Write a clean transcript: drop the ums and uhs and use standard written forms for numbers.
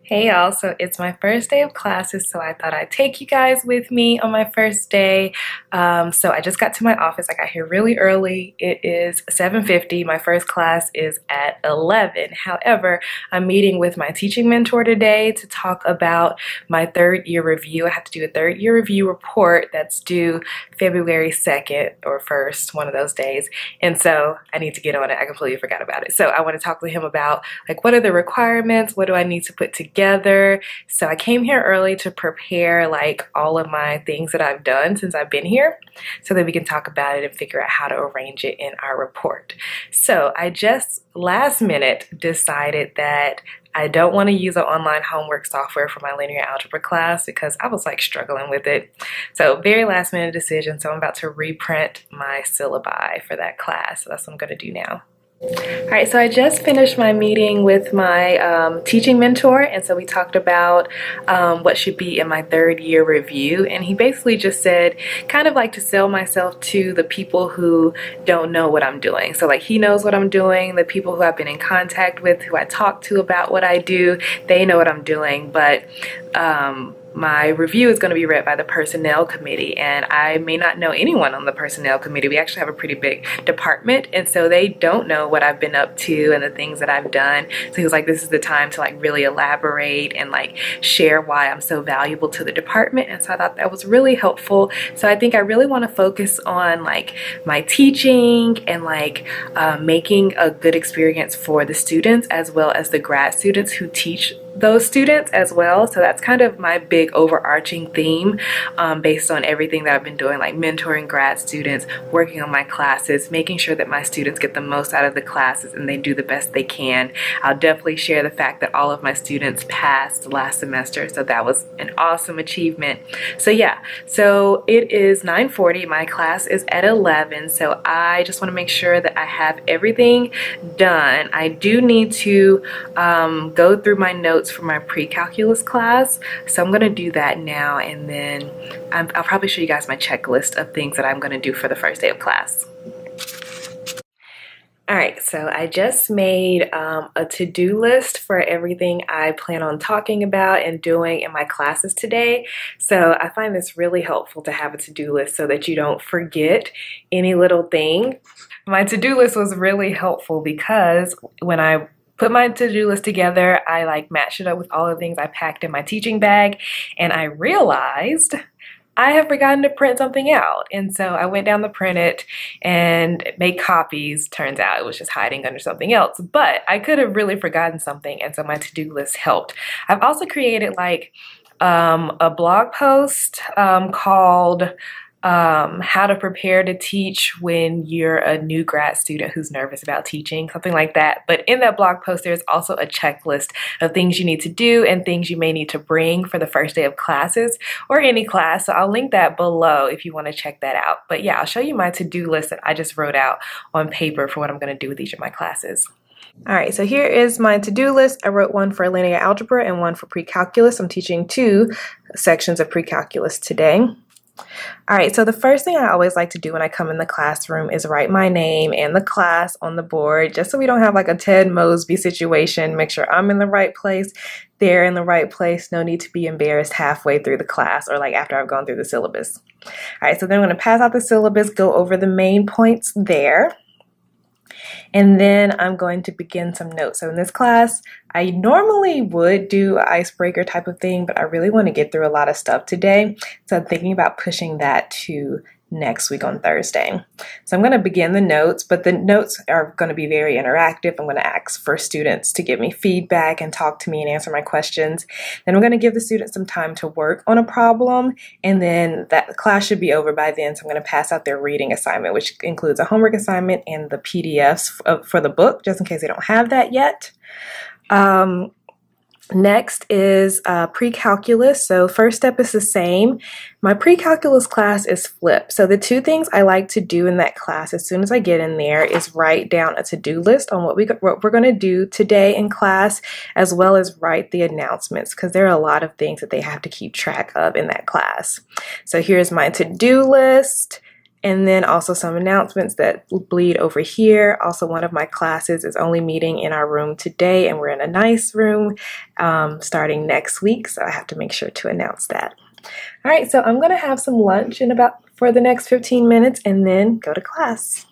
Hey y'all, so it's my first day of classes, so I thought I'd take you guys with me on my first day. So I just got to my office. I got here really early. It is 7:50. My first class is at 11. However, I'm meeting with my teaching mentor today to talk about my third year review. I have to do a third year review report that's due February 2nd or 1st, one of those days. And so I need to get on it. I completely forgot about it. So I want to talk to him about like what are the requirements? What do I need to put together? So I came here early to prepare like all of my things that I've done since I've been here so that we can talk about it and figure out how to arrange it in our report. So I just last minute decided that I don't want to use an online homework software for my linear algebra class because I was like struggling with it. So very last minute decision. So I'm about to reprint my syllabi for that class. So that's what I'm going to do now. All right, so I just finished my meeting with my teaching mentor, and so we talked about what should be in my third year review, and he basically just said kind of like to sell myself to the people who don't know what I'm doing. So like he knows what I'm doing, the people who I've been in contact with, who I talk to about what I do, they know what I'm doing, but my review is going to be read by the personnel committee, and I may not know anyone on the personnel committee. We actually have a pretty big department, and so they don't know what I've been up to and the things that I've done. So he was like, this is the time to like really elaborate and like share why I'm so valuable to the department. And so I thought that was really helpful. So I think I really want to focus on like my teaching and like making a good experience for the students as well as the grad students who teach those students as well. So that's kind of my big overarching theme based on everything that I've been doing, like mentoring grad students, working on my classes, making sure that my students get the most out of the classes and they do the best they can. I'll definitely share the fact that all of my students passed last semester, so that was an awesome achievement. So yeah, so it is 9:40, my class is at 11, so I just want to make sure that I have everything done. I do need to go through my notes for my pre-calculus class, so I'm going to do that now, and then I'll probably show you guys my checklist of things that I'm going to do for the first day of class. Alright, so I just made a to-do list for everything I plan on talking about and doing in my classes today. So I find this really helpful to have a to-do list so that you don't forget any little thing. My to-do list was really helpful because when I put my to-do list together, I like matched it up with all the things I packed in my teaching bag, and I realized I have forgotten to print something out. And so I went down to print it and make copies. Turns out it was just hiding under something else, but I could have really forgotten something, and so my to-do list helped. I've also created like a blog post called how to prepare to teach when you're a new grad student who's nervous about teaching, something like that. But in that blog post, there's also a checklist of things you need to do and things you may need to bring for the first day of classes or any class. So I'll link that below if you want to check that out. But yeah, I'll show you my to-do list that I just wrote out on paper for what I'm going to do with each of my classes. All right, so here is my to-do list. I wrote one for linear algebra and one for pre-calculus. I'm teaching 2 sections of pre-calculus today. All right, so the first thing I always like to do when I come in the classroom is write my name and the class on the board, just so we don't have like a Ted Mosby situation. Make sure I'm in the right place, they're in the right place. No need to be embarrassed halfway through the class or like after I've gone through the syllabus. All right, so then I'm going to pass out the syllabus, go over the main points there. And then I'm going to begin some notes. So in this class, I normally would do an icebreaker type of thing, but I really want to get through a lot of stuff today. So I'm thinking about pushing that to next week on Thursday. So I'm going to begin the notes, but the notes are going to be very interactive. I'm going to ask for students to give me feedback and talk to me and answer my questions. Then I'm going to give the students some time to work on a problem, and then that class should be over by then. So I'm going to pass out their reading assignment, which includes a homework assignment and the PDFs for the book, just in case they don't have that yet. Next is pre-calculus. So first step is the same. My pre-calculus class is flipped. So the 2 things I like to do in that class as soon as I get in there is write down a to-do list on what we're going to do today in class, as well as write the announcements, because there are a lot of things that they have to keep track of in that class. So here's my to-do list. And then also some announcements that bleed over here. Also, one of my classes is only meeting in our room today, and we're in a nice room starting next week, so I have to make sure to announce that. All right, so I'm gonna have some lunch for the next 15 minutes and then go to class.